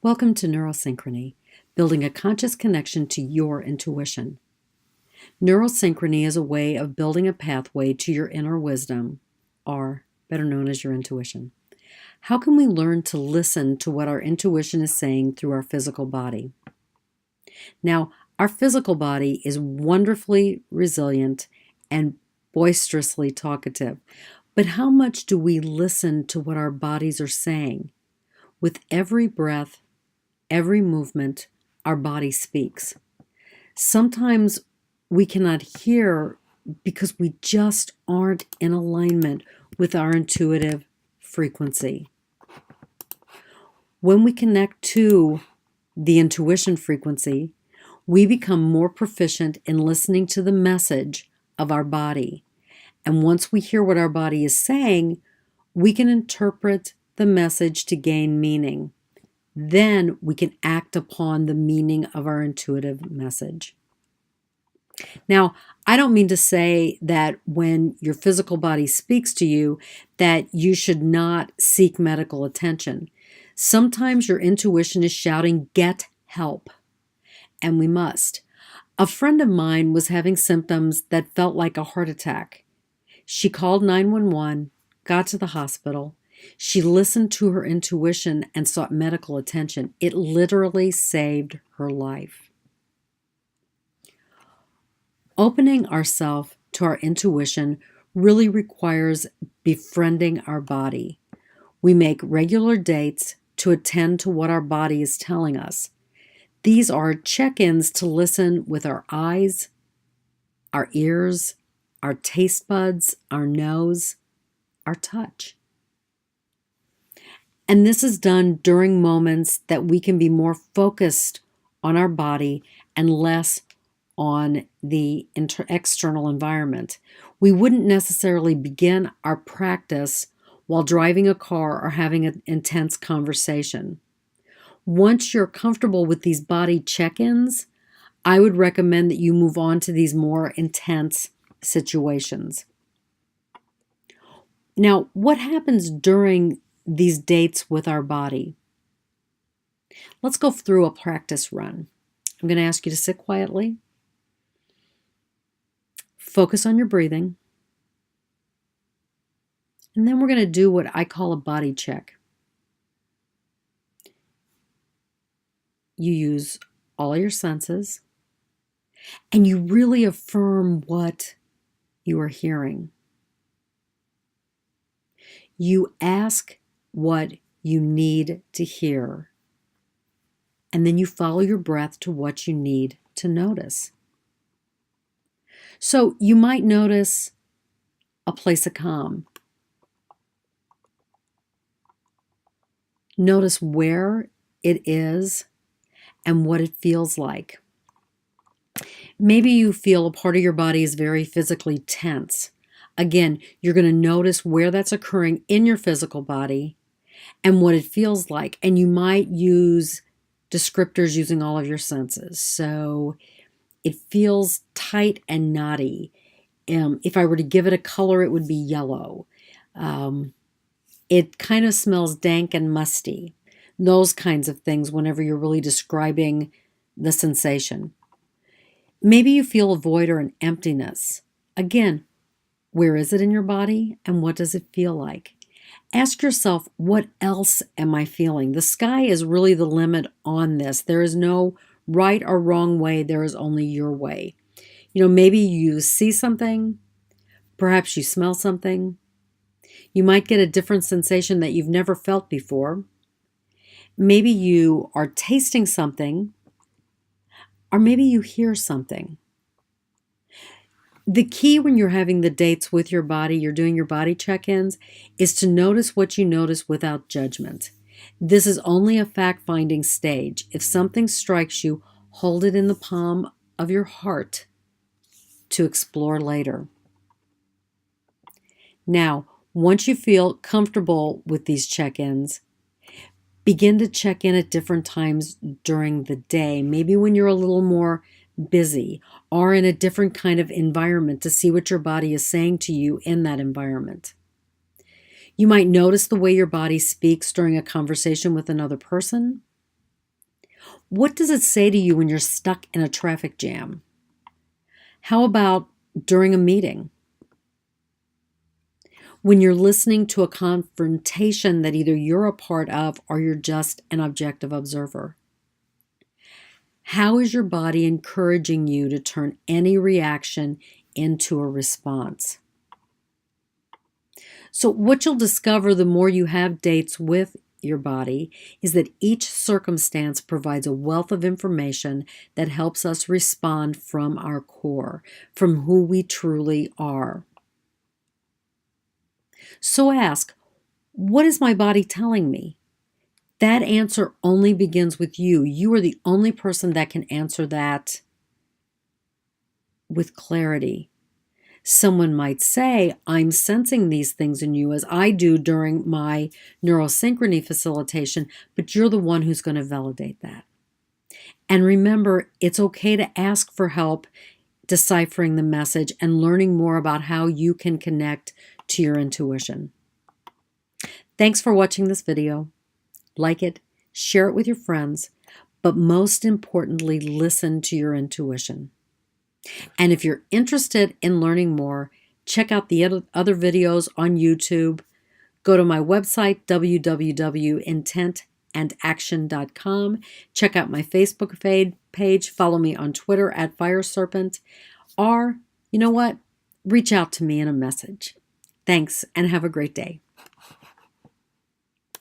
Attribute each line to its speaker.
Speaker 1: Welcome to Neurosynchrony, building a conscious connection to your intuition. Neurosynchrony is a way of building a pathway to your inner wisdom, or better known as your intuition. How can we learn to listen to what our intuition is saying through our physical body? Now, our physical body is wonderfully resilient and boisterously talkative, but how much do we listen to what our bodies are saying? With every breath, every movement, our body speaks. Sometimes we cannot hear because we just aren't in alignment with our intuitive frequency. When we connect to the intuition frequency, we become more proficient in listening to the message of our body. And once we hear what our body is saying, we can interpret the message to gain meaning. Then we can act upon the meaning of our intuitive message. Now, I don't mean to say that when your physical body speaks to you that you should not seek medical attention. Sometimes your intuition is shouting, "Get help," and we must. A friend of mine was having symptoms that felt like a heart attack. She called 911, got to the hospital. She listened to her intuition and sought medical attention. It literally saved her life. Opening ourselves to our intuition really requires befriending our body. We make regular dates to attend to what our body is telling us. These are check-ins to listen with our eyes, our ears, our taste buds, our nose, our touch. And this is done during moments that we can be more focused on our body and less on the external environment. We wouldn't necessarily begin our practice while driving a car or having an intense conversation. Once you're comfortable with these body check-ins, I would recommend that you move on to these more intense situations. Now, what happens during these dates with our body? Let's go through a practice run. I'm going to ask you to sit quietly. Focus on your breathing. And then we're going to do what I call a body check. You use all your senses and you really affirm what you are hearing. You ask what you need to hear, and then you follow your breath to what you need to notice. So you might notice a place of calm. Notice where it is and what it feels like. Maybe you feel a part of your body is very physically tense. Again, you're going to notice where that's occurring in your physical body and what it feels like. And you might use descriptors using all of your senses. So it feels tight and knotty. If I were to give it a color, it would be yellow. It kind of smells dank and musty. Those kinds of things whenever you're really describing the sensation. Maybe you feel a void or an emptiness. Again, where is it in your body and what does it feel like? Ask yourself, what else am I feeling? The sky is really the limit on this. There is no right or wrong way. There is only your way. Maybe you see something. Perhaps you smell something. You might get a different sensation that you've never felt before. Maybe you are tasting something, or maybe you hear something. The key when you're having the dates with your body, you're doing your body check-ins, is to notice what you notice without judgment. This is only a fact-finding stage. If something strikes you, hold it in the palm of your heart to explore later. Now, once you feel comfortable with these check-ins, begin to check in at different times during the day, maybe when you're a little more busy or in a different kind of environment to see what your body is saying to you in that environment. You might notice the way your body speaks during a conversation with another person. What does it say to you when you're stuck in a traffic jam? How about during a meeting? When you're listening to a confrontation that either you're a part of or you're just an objective observer? How is your body encouraging you to turn any reaction into a response? So, what you'll discover the more you have dates with your body is that each circumstance provides a wealth of information that helps us respond from our core, from who we truly are. So, ask, what is my body telling me? That answer only begins with you. You are the only person that can answer that with clarity. Someone might say, I'm sensing these things in you as I do during my neurosynchrony facilitation, but you're the one who's going to validate that. And remember, it's okay to ask for help deciphering the message and learning more about how you can connect to your intuition. Thanks for watching this video. Like it, share it with your friends, but most importantly, listen to your intuition. And if you're interested in learning more, check out the other videos on YouTube. Go to my website, www.intentandaction.com. Check out my Facebook page. Follow me on Twitter at FireSerpent. Or, you know what? Reach out to me in a message. Thanks, and have a great day.